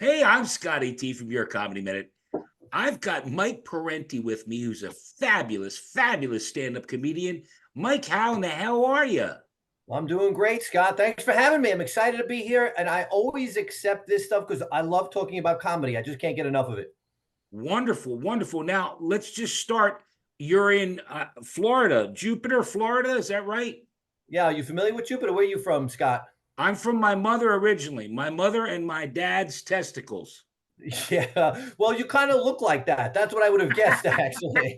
Hey, I'm Scotty T from Your Comedy Minute. I've got Mike Parenti with me, who's a fabulous, fabulous stand-up comedian. Mike, how in the hell are you? Well, I'm doing great, Scott. Thanks for having me. I'm excited to be here, and I always accept this stuff because I love talking about comedy. I just can't get enough of it. Wonderful, wonderful. Now, let's just start. You're in Florida, Jupiter, Florida. Is that right? Yeah, are you familiar with Jupiter? Where are you from, Scott? I'm from my mother originally, my mother and my dad's testicles. Yeah. Well, you kind of look like that. That's what I would have guessed, actually.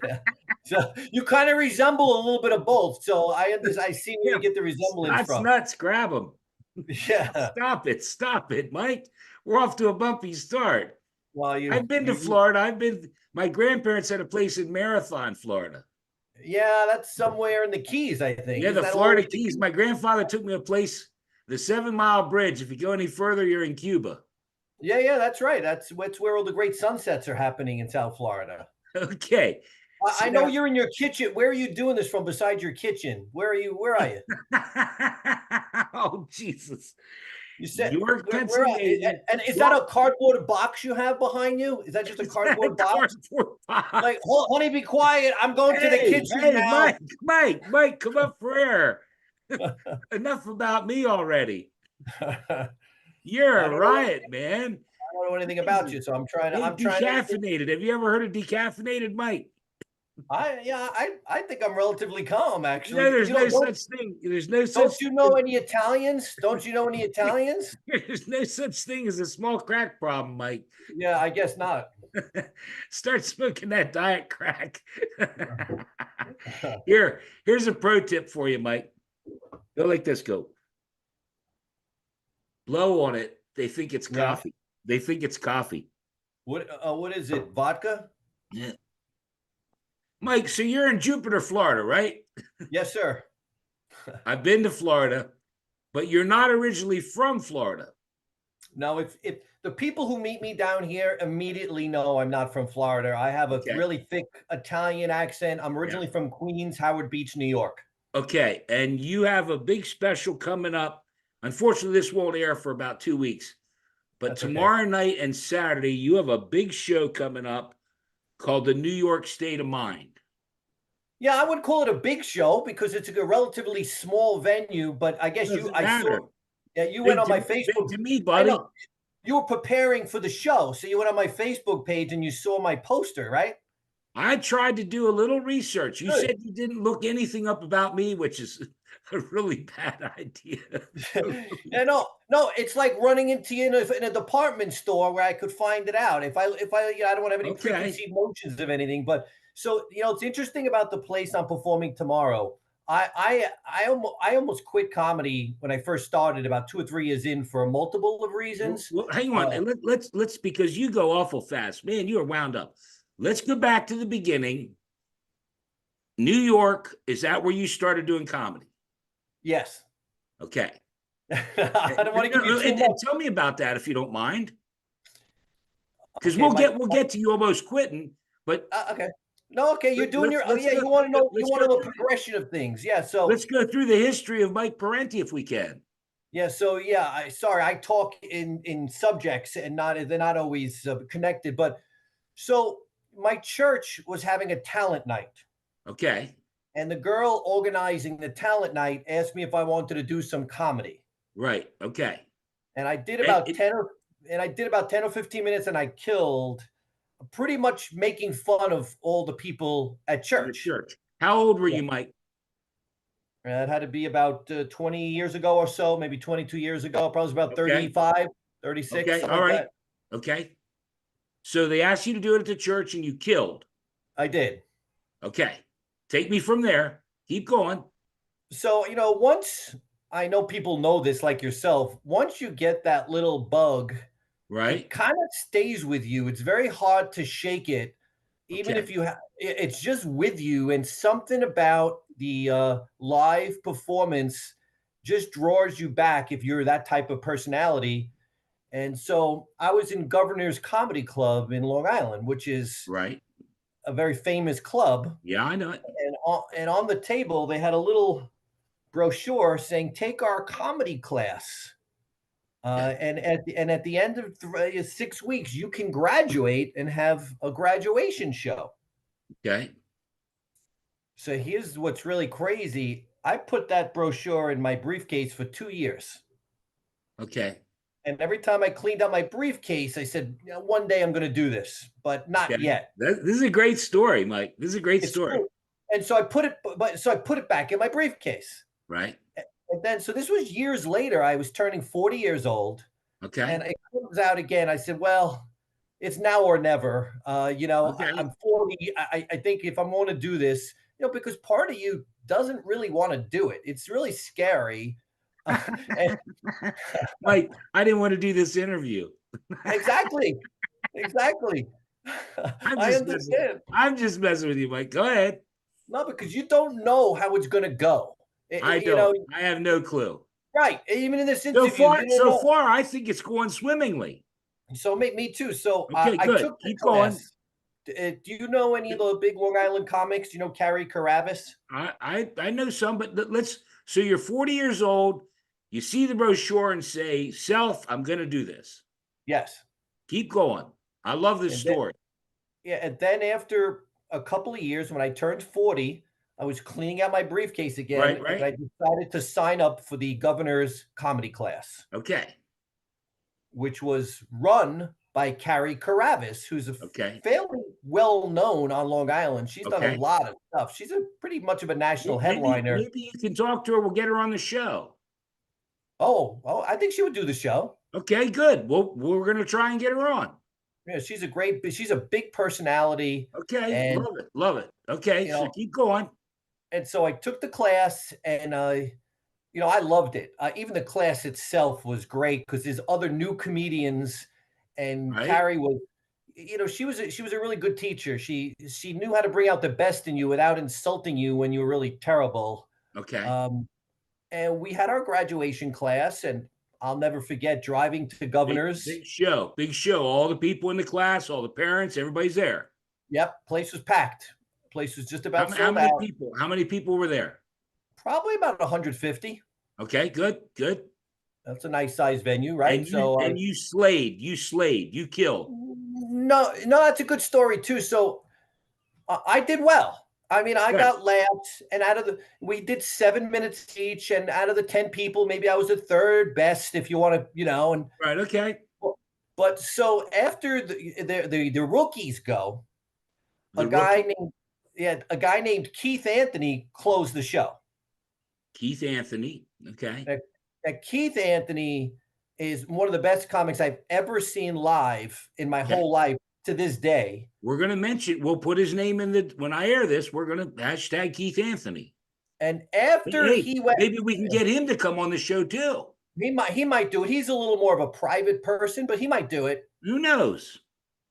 So you kind of resemble a little bit of both. So I see where Yeah, you get the resemblance Scott's from. nuts. Grab them. Yeah. Stop it, Mike. We're off to a bumpy start. Well, I've been to Florida. My grandparents had a place in Marathon, Florida. yeah, that's somewhere in the Keys, I think. Yeah, Isn't the that all the way Florida to Keys. Keys? My grandfather took me a place, the 7 Mile Bridge. If you go any further, you're in Cuba. Yeah, that's right. That's where all the great sunsets are happening in South Florida. Okay. So I know now, you're in your kitchen. Where are you doing this from besides your kitchen? Where are you? Where are you? oh, Jesus. You said York, where are, Pennsylvania. and is that Well, a cardboard box you have behind you? Is that just a is that a cardboard box? cardboard Like, box? honey, be quiet. I'm going to the kitchen Hey, now. Mike, come up for air. Enough about me already. You're I a don't know. riot, man. I don't know anything about Jesus. you, so I'm trying to. Hey, I'm trying to. decaffeinated. Have you ever heard of decaffeinated, Mike? I think I'm relatively calm, You know, actually. there's no such thing. There's no such Don't you know any Italians? Don't you know any Italians? there's no such thing as a small crack problem, Mike. Yeah, I guess not. Start smoking that diet crack. Here's a pro tip for you, Mike. Go like this. Go blow on it. They think it's Yeah. coffee. They think it's coffee. What is it? Vodka? Yeah. Mike, so you're in Jupiter, Florida, right? Yes, sir. I've been to Florida, but you're not originally from Florida. No, if the people who meet me down here immediately know I'm not from Florida. I have a Okay. really thick Italian accent. I'm Yeah. originally from Queens, Howard Beach, New York. Okay. And you have a big special coming up. Unfortunately, this won't air for about 2 weeks. But That's okay. tomorrow night and Saturday, you have a big show coming up called the New York State of Mind. Yeah, I would call it a big show because it's a relatively small venue, but I guess Doesn't I saw, matter. yeah, you went on my Big Facebook. to me, I buddy. know you were preparing for the show, so you went on my Facebook page and you saw my poster, right? I tried to do a little research. You Good. said you didn't look anything up about me, which is a really bad idea. Yeah, no, it's like running into you in a department store where I could find it out. I don't want to have any Okay. preconceived notions of anything. But so it's interesting about the place I'm performing tomorrow. I almost quit comedy when I first started about 2 or 3 years in for a multiple of reasons. Well, hang on. And let's because you go awful fast. Man, you are wound up. Let's go back to the beginning. New York, is that where you started doing comedy? Yes, Okay. I don't want to give you too much. And tell me about that if you don't mind. Because Okay, we'll get to you almost quitting, but okay. No, okay, you're doing your. Oh, let's yeah, go you want to know. You let's want go to know through progression of things. Yeah, so let's go through the history of Mike Parenti if we can. Yeah, so yeah, I talk in subjects and they're not always connected. But so my church was having a talent night, Okay. and the girl organizing the talent night asked me if I wanted to do some comedy, Right. Okay. and I did And about 10 or 15 minutes, and I killed, pretty much making fun of all the people at the church. church. How old were Yeah, you, Mike? and it had to be about 20 years ago or so, maybe 22 years ago. Probably was about Okay. 35, 36, Okay. something All like right. that. Okay. So they asked you to do it at the church and you killed. I did. Okay. Take me from there. Keep going. So, once I know people know this like yourself, once you get that little bug, it Right. kind of stays with you. It's very hard to shake it, even Okay. if it's just with you. And something about the live performance just draws you back if you're that type of personality. And so I was in Governor's Comedy Club in Long Island, which is Right. a very famous club. Yeah, I know it. And on the table, they had a little brochure saying, "Take our comedy class." Okay. And at the end of 6 weeks, you can graduate and have a graduation show. Okay. So here's what's really crazy. I put that brochure in my briefcase for 2 years. Okay. And every time I cleaned out my briefcase, I said, one day I'm going to do this, but not Okay. yet. This is a great story, Mike. This is a great It's story. true. And so I put it back in my briefcase. Right. And then, so this was years later. I was turning 40 years old, Okay. and it comes out again. I said, well, it's now or never. Okay. I'm 40. I think if I'm going to do this, because part of you doesn't really want to do it. It's really scary. And Mike, I didn't want to do this interview. exactly, exactly. I'm I just messing. understand. I'm just messing with you, Mike. Go ahead. No, because you don't know how it's going to go. I You know, don't. I have no clue. right? Even in this interview, you don't So know. far, I think it's going swimmingly. So me too. So Okay, I good. took the Keep going. class. Do you know any of the big Long Island comics? Do you know Carrie Carabas? I know some, but let's. So you're 40 years old. You see the brochure and say, "Self, I'm going to do this." Yes. Keep going. I love this And then, story. yeah, and then after a couple of years, when I turned 40, I was cleaning out my briefcase again, Right. and Right. I decided to sign up for the governor's comedy class, Okay. which was run by Carrie Carabas, who's a Okay. fairly well known on Long Island. She's done a Okay. lot of stuff. She's a pretty much of a national Maybe headliner. maybe you can talk to her. We'll get her on the show. Oh, I think she would do the show. Okay, good. Well, we're going to try and get her on. Yeah, she's a big personality, Okay, and love it, love it. Okay, you so know, keep going. and so I took the class, and I loved it. Even the class itself was great because there's other new comedians, and Right? Carrie was, she was a really good teacher. She knew how to bring out the best in you without insulting you when you were really terrible. Okay. Um, and we had our graduation class, and I'll never forget driving to Governors. Big show, big show. All the people in the class, all the parents, everybody's there. Yep, place was packed. Place was just about How sold many out. people? How many people were there? Probably about 150. Okay, good, good. That's a nice size venue, right? And So, you slayed, you killed. no, no, that's a good story too. So, I did well. I mean, I Good. got laughs, and we did 7 minutes each, and out of the 10 people, maybe I was the third best, if you want to, and Right. Okay. but so after the rookies go, a The guy rookie, named a guy named Keith Anthony closed the show. Keith Anthony. Okay. Now, Keith Anthony is one of the best comics I've ever seen live in my Okay. whole life to this day. We're gonna mention. We'll put his name in the when I air this. We're gonna hashtag Keith Anthony. And after Hey, he went, maybe we can get him to come on the show too. he might do it. He's a little more of a private person, but he might do it. Who knows?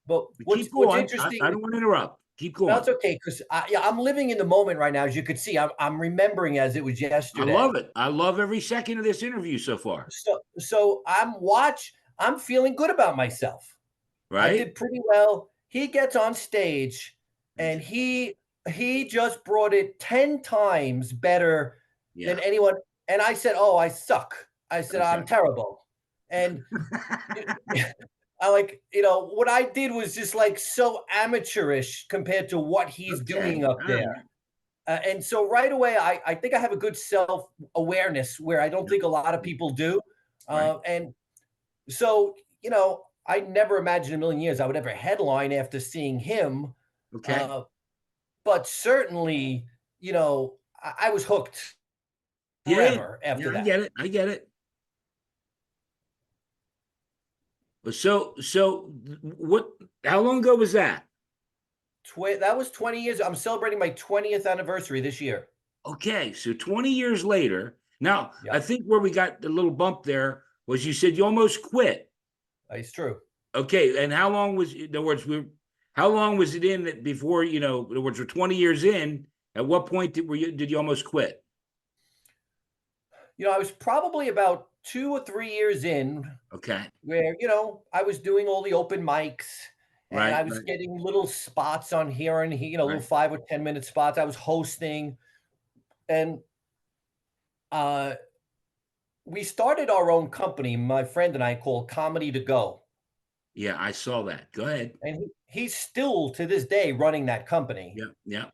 But But what's keep what's going. interesting? I don't want to interrupt. Keep No, going. it's okay because I'm living in the moment right now. As you could see, I'm remembering as it was I yesterday. love it. I love every second of this interview so far. So I'm feeling good about myself. I Right? did pretty well. He gets on stage, and he just brought it 10 times better than Yeah. anyone. And I said, "Oh, I suck." I said, "I'm Okay. terrible." And I what I did was just like so amateurish compared to what he's Okay. doing up All there. right. And so right away, I think I have a good self awareness where I don't Yeah. think a lot of people do. Right. And so, I never imagined a million years I would ever headline after seeing him. Okay. Uh, but certainly, I was hooked Yeah. forever Yeah. after I that. get it. I get it. But so what? How long ago was that? That was 20 years. I'm celebrating my 20th anniversary this year. Okay. So 20 years later. Now, I Yep, think where we got the little bump there was you said you almost quit. it's true. Okay, and how long was in other words, how long was it in that before, in other words, we're 20 years in, at what point did you almost quit? I was probably about 2 or 3 years in Okay. where, I was doing all the open mics, and Right, I was right. getting little spots on here and here, little Right. 5 or 10 minute spots. I was hosting, and uh we started our own company, my friend and I, called Comedy to Go. Yeah, I saw that. Go ahead. And he's still to this day running that company. Yeah, yeah.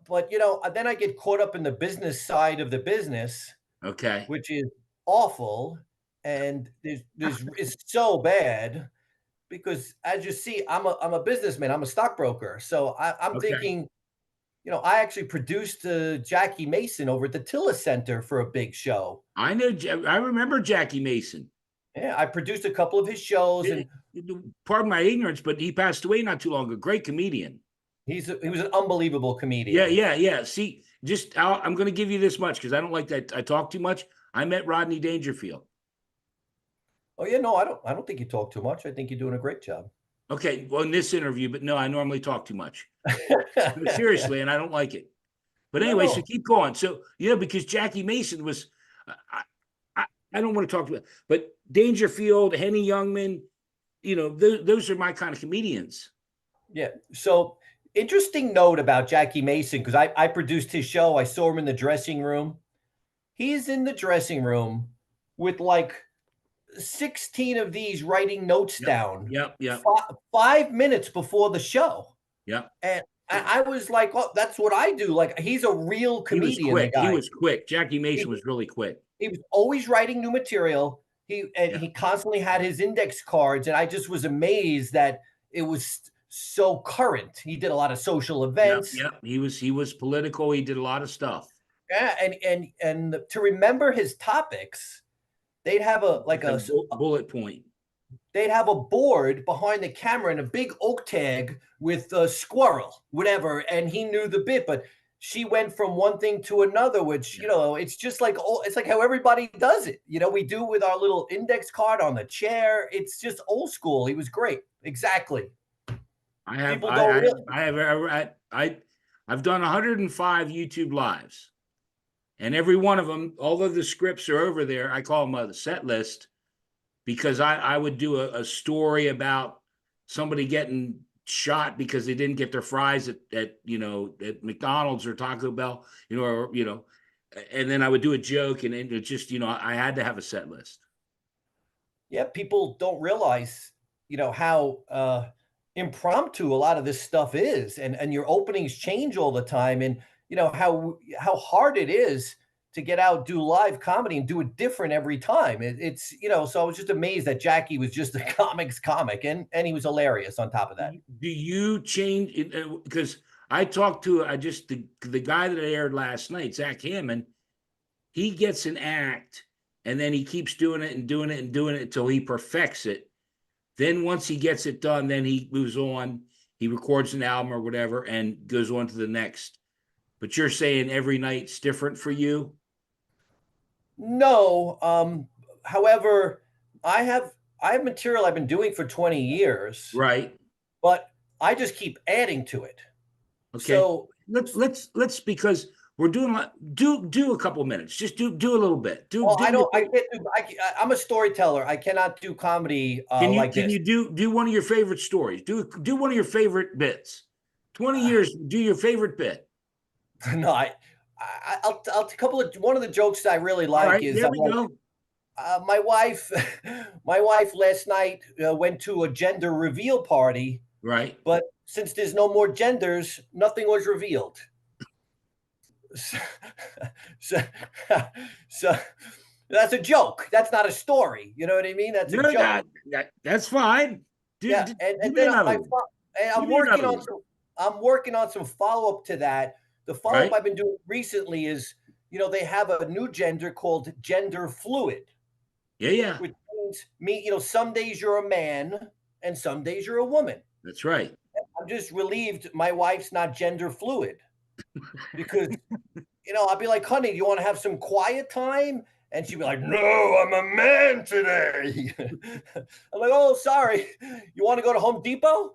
But then I get caught up in the business side of the business, Okay. which is awful. And there's it's so bad because as you see, I'm a businessman, I'm a stockbroker. So I'm Okay. thinking, I actually produced Jackie Mason over at the Tilla Center for a big show. I know. I remember Jackie Mason. Yeah, I produced a couple of his shows, Eh, and Pardon my ignorance, but he passed away not too long ago. Great comedian. he was an unbelievable Yeah, comedian. yeah, yeah. See, I'm going to give you this much because I don't like that I talk too much. I met Rodney Dangerfield. Oh yeah, no, I don't think you talk too much. I think you're doing a great job. Okay, well, in this interview, but no, I normally talk too much. No, seriously, and I don't like it. But No, anyway, so no. keep going. So because Jackie Mason was, I, I, I don't want to talk about, but Dangerfield, Henny Youngman, those are my kind of comedians. Yeah. So interesting note about Jackie Mason, because I produced his show. I saw him in the dressing room. He's in the dressing room with like 16 of these writing notes Yep, down yep, yep, 5 minutes before the show. yep. And I was like, oh, that's what I do. Like, he's a real He was comedian, the quick. He guy. was quick. Jackie He, Mason was really quick. he was always writing new material. Yeah, He constantly had his index cards, and I just was amazed that it was so current. He did a lot of social yep, events. yep. He was political. He did a lot of stuff. Yeah, and to remember his topics, they'd have a like Like a bullet point. they'd have a board behind the camera and a big oak tag with a squirrel, whatever, and he knew the bit, but she went from one thing to another, which Yeah. it's just like it's like how everybody does it. We do it with our little index card on the chair. It's just old school. He was great. Exactly. I have People don't real I have I've done 105 YouTube lives, and every one of them, although the scripts are over there, I call them a set list because I would do a story about somebody getting shot because they didn't get their fries at McDonald's or Taco Bell, and then I would do a joke, and it just I had to have a set list. Yeah, people don't realize, how impromptu a lot of this stuff is, and your openings change all the time, and how hard it is to get out, do live comedy, and do it different every time. So I was just amazed that Jackie was just a comics comic, and he was hilarious on top of that. Do you change it? Because I talked to I just the guy that aired last night, Zach Hammond. He gets an act, and then he keeps doing it and doing it and doing it until he perfects it. Then once he gets it done, then he moves on. He records an album or whatever and goes on to the next. But you're saying every night's different for you, No, however, I have I have material I've been doing for 20 years, right? but I just keep adding to it. Okay. So Let's because we're doing do a couple minutes. Just do a little bit. Do Well, do your I can't do I'm a storyteller. I cannot do comedy, like can this. you do one of your favorite stories? Do one of your favorite bits. 20 years, do your favorite bit. No, I'll a couple of one of the jokes that I really All like right, is there I'm we like, go. my wife my wife last night, went to a gender reveal party, Right. but since there's no more genders, nothing was revealed. So so so that's a joke. That's not a story, you know what I mean? That's a No, joke. that's fine. Yeah, Give and me then another one. Give me another one. I'm working on some follow-up to that. The follow-up Right? I've been doing recently is, they have a new gender called gender fluid, Yeah, yeah. which means some days you're a man and some days you're a woman. That's right. I'm just relieved my wife's not gender fluid because, I'll be like, honey, do you want to have some quiet time? And she'd be like, no, I'm a man today. I'm like, oh, sorry. You want to go to Home Depot?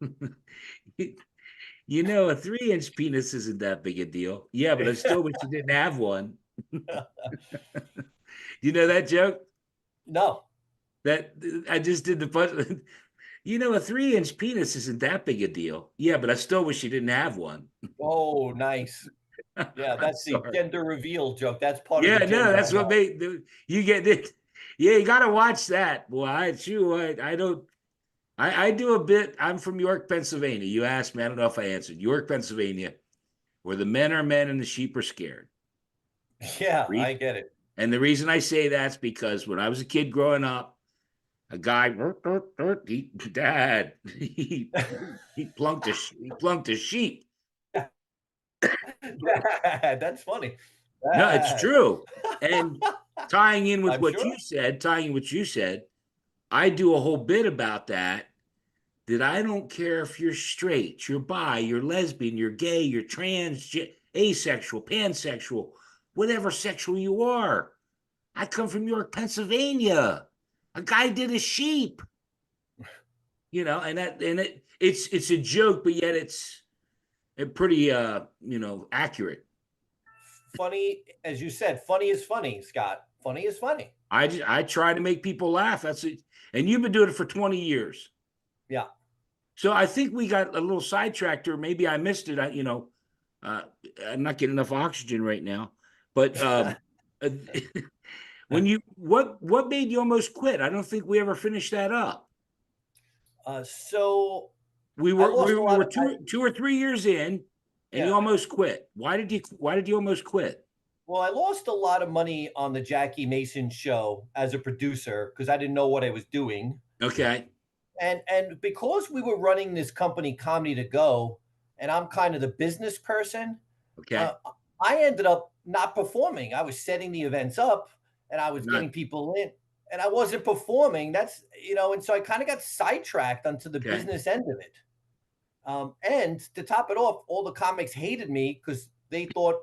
A 3-inch penis isn't that big a deal. Yeah, but I still wish you didn't have one. You know that joke? No. That I just did the fun. A 3-inch penis isn't that big a deal. Yeah, but I still wish you didn't have one. Oh, nice. Yeah, I'm that's the sorry. gender reveal joke. That's part of Yeah, the no, gender. that's what you get it. Yeah, you got to watch that. Boy, I don't, I do a bit. I'm from York, Pennsylvania. You asked me, I don't know if I answered. York, Pennsylvania, where the men are men and the sheep are scared. Yeah, I Read. get it. And the reason I say that's because when I was a kid growing up, a guy, dad, he plunked a sheep. That's funny. No, it's Dad. true. And tying in with I'm what sure. you said, I do a whole bit about that. That I don't care if you're straight, you're bi, you're lesbian, you're gay, you're trans, asexual, pansexual, whatever sexual you are. I come from York, Pennsylvania. A guy did a sheep, it's a joke, but yet it's pretty accurate. Funny, as you said, funny is funny, Scott. Funny is funny. I try to make people laugh. That's it. And you've been doing it for 20 years. Yeah. So I think we got a little sidetracked, or maybe I missed it. Uh, I'm not getting enough oxygen right now. But uh, what made you almost quit? I don't think we ever finished that up. So We I were lost we a lot were of two or 3 years in, and you yeah. almost quit. Why did you almost quit? Well, I lost a lot of money on the Jackie Mason show as a producer because I didn't know what I was doing. Okay, And because we were running this company Comedy to Go, and I'm kind of the business person, okay, uh, I ended up not performing. I was setting the events up and I was not getting people in and I wasn't performing. And so I kind of got sidetracked onto the okay. business end of it. And to top it off, all the comics hated me because they thought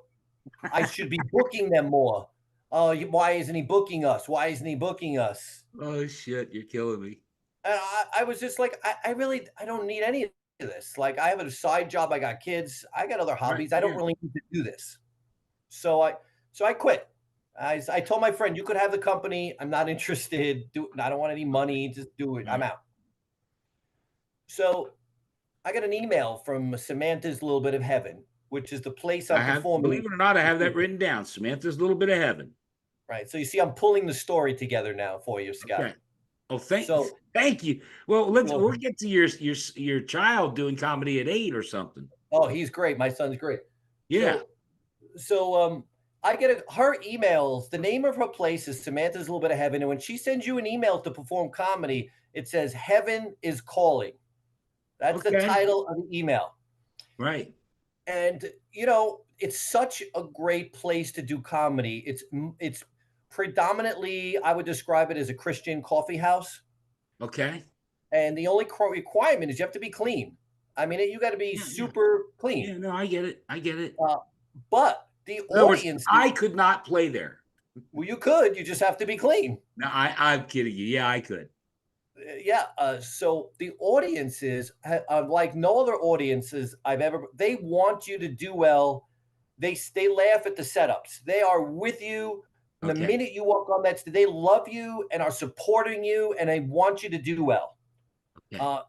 I should be booking them more. Oh, why isn't he booking us? Why isn't he booking us? Oh shit, you're killing me. And I was just like, I don't need any of this. Like, I have a side job. I got kids. I got other Right? hobbies. I don't Yeah. really need to do this. So I quit. I told my friend, you could have the company. I'm not interested. I don't want any money. Just do it. All I'm right. out. So I got an email from Samantha's Little Bit of Heaven, which is the place I I'm have, believe performing. it or not, I have that written down. Samantha's little bit of heaven. Right. So you see, I'm pulling the story together now for you, Scott. Okay. Oh, So thank you. Well, we'll well, get to your child doing comedy at 8 or something. oh, he's great. My son's great. Yeah. So I get her emails. The name of her place is Samantha's Little Bit of Heaven, and when she sends you an email to perform comedy, it says "Heaven is calling." That's the Okay. title of the email. Right. And it's such a great place to do comedy. It's predominantly, I would describe it as a Christian coffee house, Okay. and the only requirement is you have to be clean. I mean, you got to be Yeah. Yeah. super clean. Yeah. No, I get it. I get it. Uh, but the In other words, audience, I could not play there. well, you could. You just have to be clean. No, I'm kidding you. Yeah, I could. Yeah. So the audiences, like no other audiences I've ever, they want you to do well. They laugh at the setups. They are with you. And the Okay. minute you walk on that stage, they love you and are supporting you, and they want you to do well. Okay. Uh,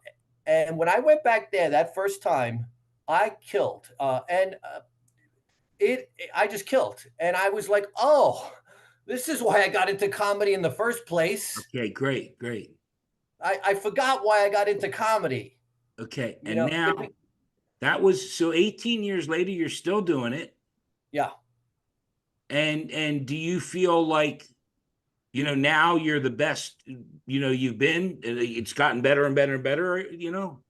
and when I went back there that first time, I killed. I just killed. And I was like, oh, this is why I got into comedy in the first place. Okay. Great. Great. I forgot why I got into comedy. Okay. You And know, now that was so 18 years later, you're still doing it. yeah. And do you feel like now you're the best you've been? It's gotten better and better and better. You know,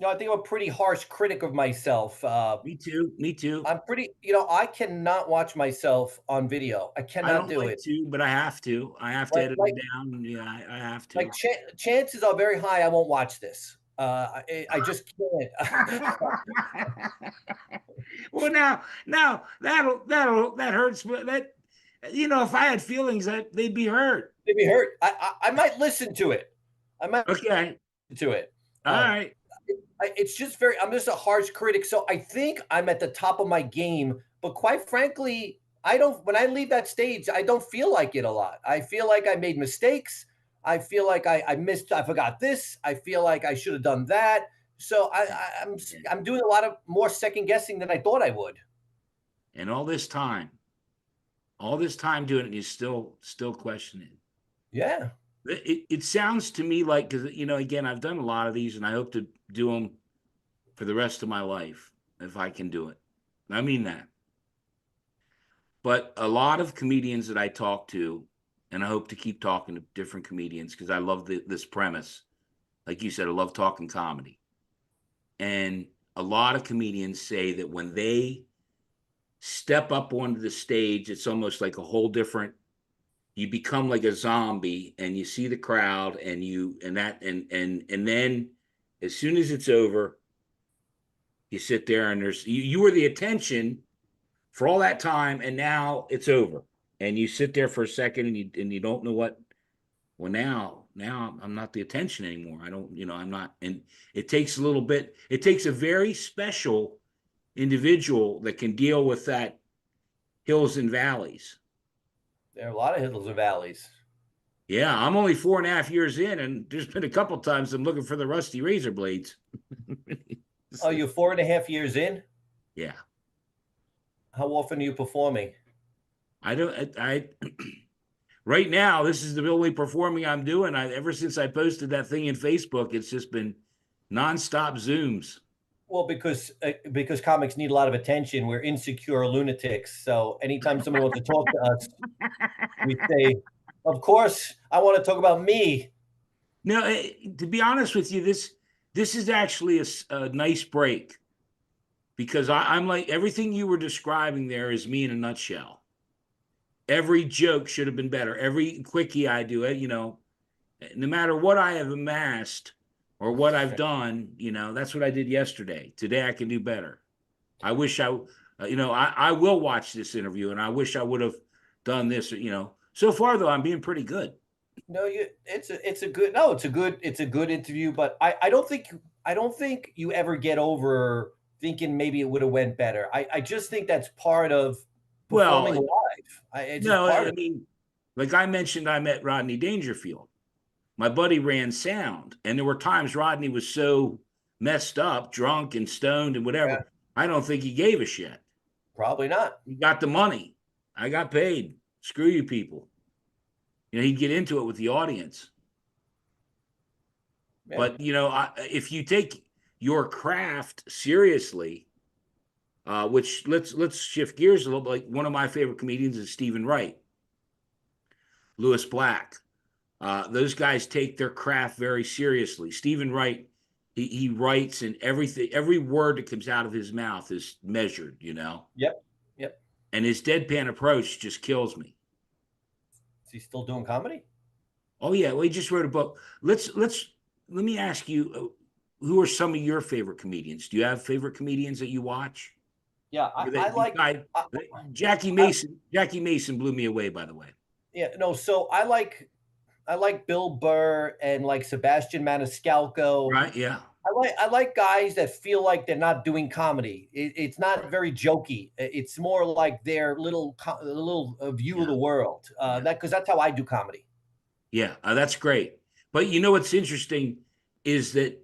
I think I'm a pretty harsh critic of myself. Me too. I cannot watch myself on video. I I cannot don't do like it. to, but I have to Like edit them like down. Yeah, I have like to. chances are very high I won't watch this. I just can't. Well, now that hurts. But if I had feelings, that they'd be hurt. Maybe hurt. I might listen to it. I might Okay. listen to it. All Uh, right. it's just very. I'm just a harsh critic, so I think I'm at the top of my game. But quite frankly, I don't. When I leave that stage, I don't feel like it a lot. I feel like I made mistakes. I feel like I missed. I forgot this. I feel like I should have done that. So And, I'm doing a lot of more second guessing than I thought I would. and all this time doing it, and you still question it. Yeah. It sounds to me like, because again, I've done a lot of these, and I hope to do them for the rest of my life if I can do it. I mean that. But a lot of comedians that I talk to, and I hope to keep talking to different comedians because I love this premise. Like you said, I love talking comedy. And a lot of comedians say that when they step up onto the stage, it's almost like a whole different, you become like a zombie and you see the crowd and then as soon as it's over, you sit there and you were the attention for all that time, and now it's over. And you sit there for a second and you don't know what. Well, now I'm not the attention anymore. I don't, I'm not. And it takes a little bit. It takes a very special individual that can deal with that hills and valleys. There are a lot of hills and valleys. Yeah, I'm only 4.5 years in, and there's been a couple times I'm looking for the rusty razor blades. Oh, you're 4.5 years in? Yeah, How often are you performing? I don't. Right now, this is the only performing I'm doing. Ever since I posted that thing in Facebook, it's just been nonstop Zooms. Well, because comics need a lot of attention. We're insecure lunatics. So anytime somebody wants to talk to us, we say, "Of course, I want to talk about me." No, to be honest with you, this is actually a nice break because I'm like everything you were describing there is me in a nutshell. Every joke should have been better. Every quickie I do it, no matter what I have amassed or what I've done, that's what I did yesterday. Today I can do better. I wish I will watch this interview and I wish I would have done this, So far though, I'm being pretty good. No, it's a good interview, but I don't think you ever get over thinking maybe it would have went better. I just think that's part of performing Well, live. It's just no, part I of it. mean, like I mentioned, I met Rodney Dangerfield. My buddy ran sound, and there were times Rodney was so messed up, drunk and stoned and Yeah, whatever. I don't think he gave a shit. probably not. He got the money. I got paid. Screw you people. He'd get into it with the audience. Yeah. But if you take your craft seriously, which let's shift gears a little bit. Like one of my favorite comedians is Stephen Wright, Lewis Black. Those guys take their craft very seriously. Stephen Wright, he writes, and every word that comes out of his mouth is measured. Yep. Yep. And his deadpan approach just kills me. Is he still doing comedy? Oh yeah, well, he just wrote a book. Let me ask you, who are some of your favorite comedians? Do you have favorite comedians that you watch? Yeah, I like. I, Jackie I, Mason. Jackie Mason blew me away, by the way. yeah, no. So I like Bill Burr and like Sebastian Maniscalco. Right? Yeah. I like guys that feel like they're not doing comedy. It's not very jokey. It's more like their little view of Yeah. the world. Yeah. That because that's how I do comedy. Yeah. That's great. But what's interesting is that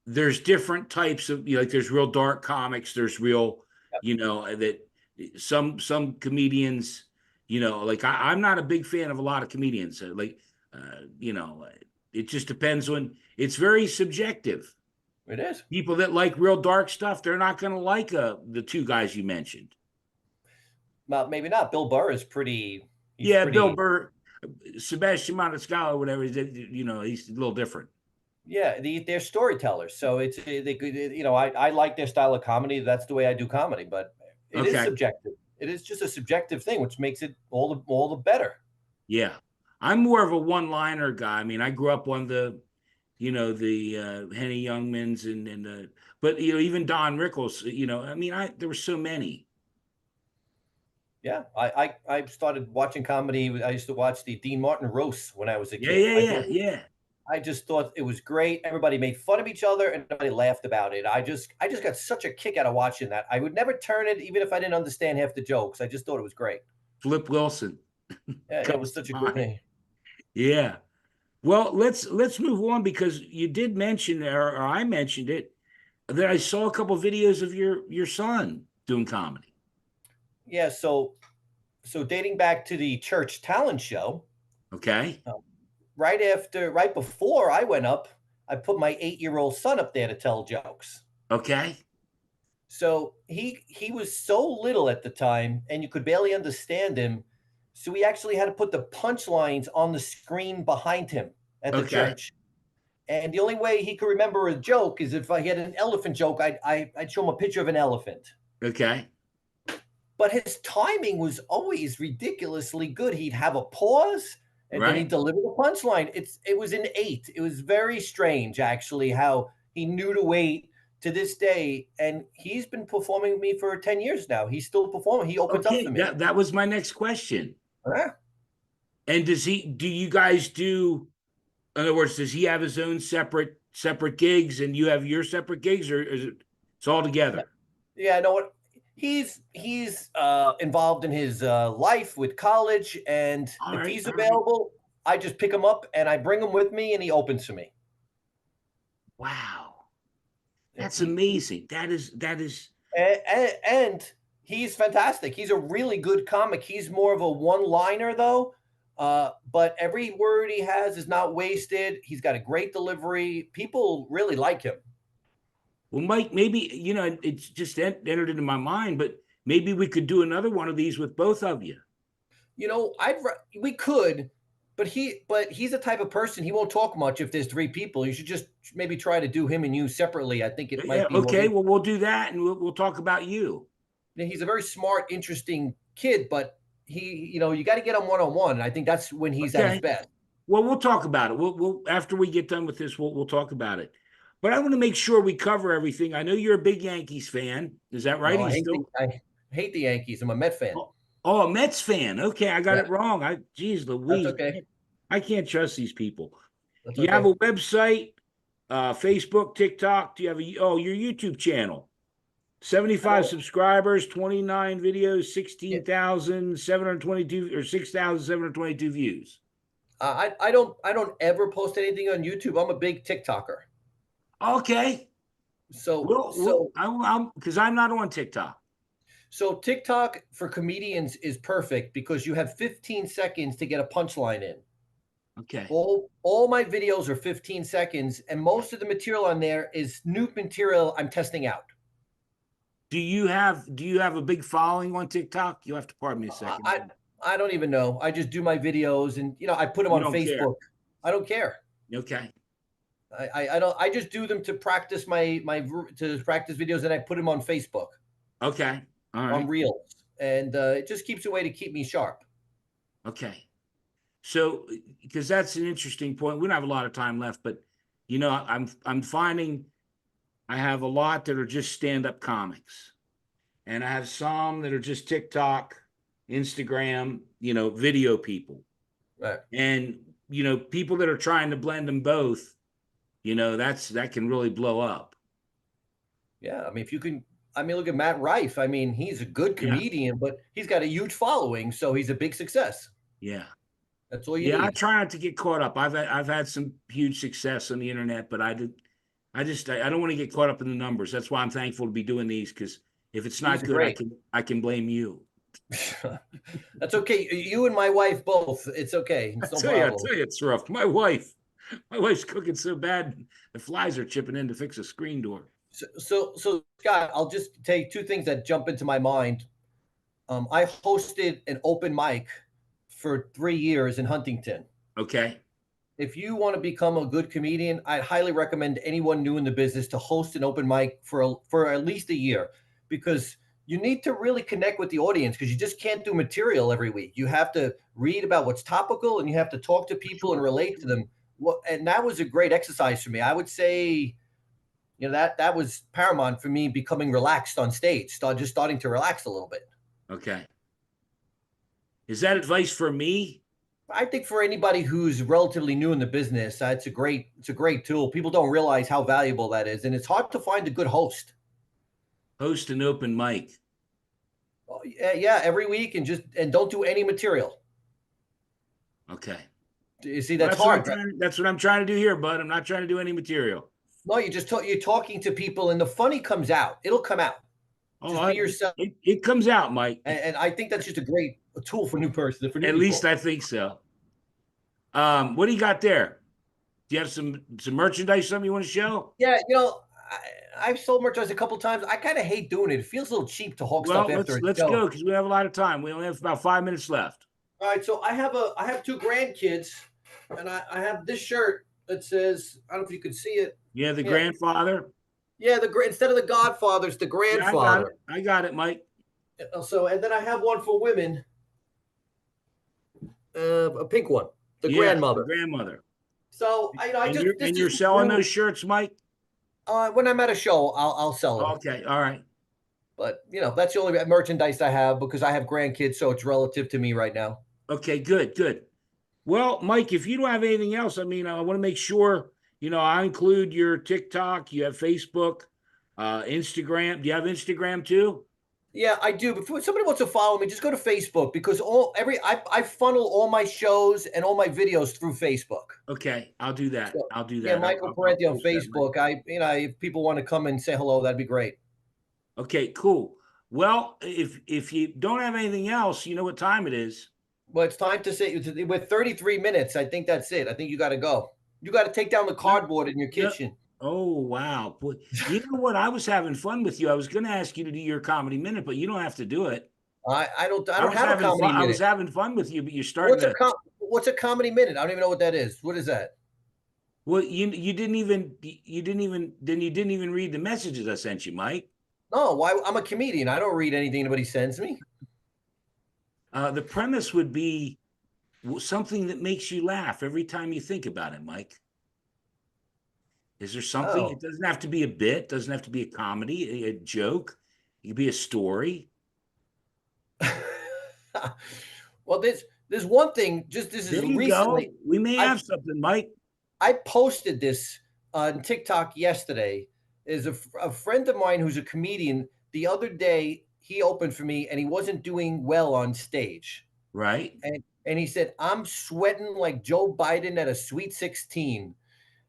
there's different types of like there's real dark comics. There's real that some comedians like I'm not a big fan of a lot of comedians. It just depends on. It's very subjective. It is. People that like real dark stuff, they're not going to like the two guys you mentioned. Well, maybe not. Bill Burr is pretty. He's Yeah, Bill pretty. Burr, Sebastian Maniscalco, whatever. He's a little different. Yeah, they're storytellers. So it's they could. I like their style of comedy. That's the way I do comedy. But it is Okay. subjective. It is just a subjective thing, which makes it all the better. Yeah. I'm more of a one-liner guy. I mean, I grew up on the Henny Youngmans but even Don Rickles, I mean, there were so many. Yeah, I started watching comedy. I used to watch the Dean Martin roasts when I was a Yeah, kid. yeah, yeah, yeah. I just thought it was great. Everybody made fun of each other and everybody laughed about it. I just got such a kick out of watching that. I would never turn it even if I didn't understand half the jokes. I just thought it was great. Flip Wilson Yeah, it was comes to such a good mind. name. Yeah. Well, let's move on because you did mention or I mentioned it. Then I saw a couple videos of your son doing comedy. Yeah, so dating back to the church talent show, Okay. uh, right before I went up, I put my 8-year-old son up there to tell jokes. Okay. So he was so little at the time, and you could barely understand him. So we actually had to put the punchlines on the screen behind him at the Okay. church. And the only way he could remember a joke is if I had an elephant joke, I'd show him a picture of an elephant. Okay. But his timing was always ridiculously good. He'd have a pause and then Right. he'd deliver the punchline. It was an eight. It was very strange, actually, how he knew to wait to this day. And he's been performing with me for 10 years now. He's still performing. He opens up Okay. for me. That was my next question. Huh? And do you guys do, in other words, does he have his own separate gigs and you have your separate gigs, or is it's all together? Yeah, I know what he's involved in his life with college, and All if right. he's All right. available, I just pick him up and I bring him with me, and he opens for me. Wow. Yeah, That's amazing. That is and he's fantastic. He's a really good comic. He's more of a one-liner though, but every word he has is not wasted. He's got a great delivery. People really like him. well, Mike, maybe, it's just entered into my mind, but maybe we could do another one of these with both of you. We could, but he's the type of person he won't talk much if there's three people. You should just maybe try to do him and you separately. I think it Yeah, might be more. okay. Well, we'll do that and we'll talk about you. He's a very smart, interesting kid, but you got to get him one on one. I think that's when he's at his Okay. best. Well, we'll talk about it. We'll after we get done with this, we'll talk about it. But I want to make sure we cover everything. I know you're a big Yankees fan. Is that right? No, Are you still? I hate the Yankees. I'm a Met fan. Oh, oh, a Mets fan. Okay, I got Yeah, it wrong. Geez, that's Louise, okay. I can't trust these people. That's Do you have okay. a website, Facebook, TikTok? Do you have your YouTube channel? I 75 don't. subscribers, 29 videos, Yeah, 16,722 or 6,722 views. I don't ever post anything on YouTube. I'm a big TikToker. Okay. So Well, so I'm because I'm not on TikTok. so TikTok for comedians is perfect because you have 15 seconds to get a punchline in. Okay. All my videos are 15 seconds, and most of the material on there is new material I'm testing out. Do you have a big following on TikTok? You'll have to pardon me a I second. I, I don't even know. I just do my videos, and I put them You on don't care. Facebook. I don't care. Okay. I don't. I just do them to practice to practice videos, and I put them on Facebook Okay. All on right. Reels, and it just keeps a way to keep me sharp. Okay. So, because that's an interesting point. We don't have a lot of time left, but I'm finding I have a lot that are just stand-up comics, and I have some that are just TikTok, Instagram, video people, Right. and people that are trying to blend them both. That can really blow up. Yeah. I mean, if you can. I mean, look at Matt Rife. I mean, he's a good Yeah. comedian, but he's got a huge following, so he's a big success. Yeah. That's all you Yeah, I need. try not to get caught up. I've had some huge success on the internet, but I don't want to get caught up in the numbers. That's why I'm thankful to be doing these, because if it's These not are good, I great. can blame you. That's okay. You and my wife both. It's okay. I It's no tell you, I problem. tell you, it's rough. My wife's cooking so bad, the flies are chipping in to fix a screen door. So Scott, I'll just take two things that jump into my mind. I hosted an open mic for 3 years in Huntington. Okay. If you want to become a good comedian, I highly recommend anyone new in the business to host an open mic for at least a year, because you need to really connect with the audience, because you just can't do material every week. You have to read about what's topical, and you have to talk to people and Sure. relate to them. And that was a great exercise for me. I would say, that was paramount for me becoming relaxed on stage, starting to relax a little bit. Okay. Is that advice for me? I think for anybody who's relatively new in the business, it's a great tool. People don't realize how valuable that is, and it's hard to find a good host. Host an open mic. Oh, yeah, every week, and don't do any material. Okay. You see, Well, that's hard. Right? that's what I'm trying to do here, bud. I'm not trying to do any material. No, you're talking to people, and the funny comes out. It'll come out. Oh, Just be yourself, it comes out, Mike. and I think that's just a great tool for new person for new At least people. I think so. What do you got there? Do you have some merchandise, something you want to show? Yeah, I've sold merchandise a couple times. I kind of hate doing it. It feels a little cheap to hawk stuff Well, after a let's show. go because we have a lot of time. We only have about 5 minutes left. All right, so I have two grandkids, and I have this shirt that says, I don't know if you can see it. Yeah, the Yeah, grandfather. yeah. Instead of the Godfather, it's the Yeah, I got it. grandfather. I got it, Mike. So, and then I have one for women, a pink one, the Yeah, the grandmother. grandmother. So I And just you're this just selling grew. those shirts, Mike? When I'm at a show, I'll sell them. Okay, all right. But that's the only merchandise I have because I have grandkids, so it's relative to me right now. Okay, good, good. Well, Mike, if you don't have anything else, I mean, I want to make sure, I include your TikTok, you have Facebook, Instagram. Do you have Instagram too? Yeah, I do. But if somebody wants to follow me, just go to Facebook because I funnel all my shows and all my videos through Facebook. Okay, I'll do that. So I'll do yeah, that. Michael I'll Parenti on post that, Mike. Facebook. If people want to come and say hello, that'd be great. Okay, cool. Well, if you don't have anything else, you know what time it is. Well, it's time to say with 33 minutes. I think that's it. I think you got to go. You got to take down the No, cardboard in your no. kitchen. Oh, wow. Boy, you know what? I was having fun with you. I was going to ask you to do your comedy minute, but you don't have to do it. I don't have a comedy I was minute. having fun with you, but you're starting to. What's a comedy minute? I don't even know what that is. What is that? Well, you didn't even read the messages I sent you, Mike. No, why? I'm a comedian. I don't read anything anybody sends me. The premise would be something that makes you laugh every time you think about it, Mike. Is there something? It Oh, doesn't have to be a bit, doesn't have to be a comedy, a joke. It could be a story. well, there's one thing. Just this There is you recently. go. We may I have something, Mike. I posted this on TikTok yesterday. Is a friend of mine who's a comedian. The other day, he opened for me, and he wasn't doing well on stage. Right? And he said, "I'm sweating like Joe Biden at a Sweet 16."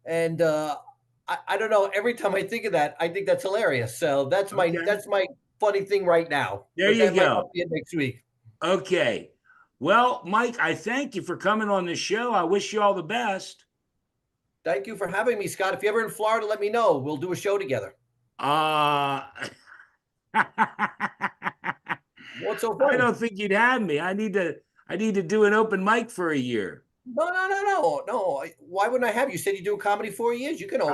And I don't know. Every time I think of that, I think that's hilarious. So Okay. that's my funny thing right now. There But you that might go. not be it next week. Okay. Well, Mike, I thank you for coming on the show. I wish you all the best. Thank you for having me, Scott. If you're ever in Florida, let me know. We'll do a show together. Uh What's so I funny? don't think you'd have me. I need to do an open mic for a year. No, no, no, no, no. Why wouldn't I have you? You said you do comedy 4 years. You can open.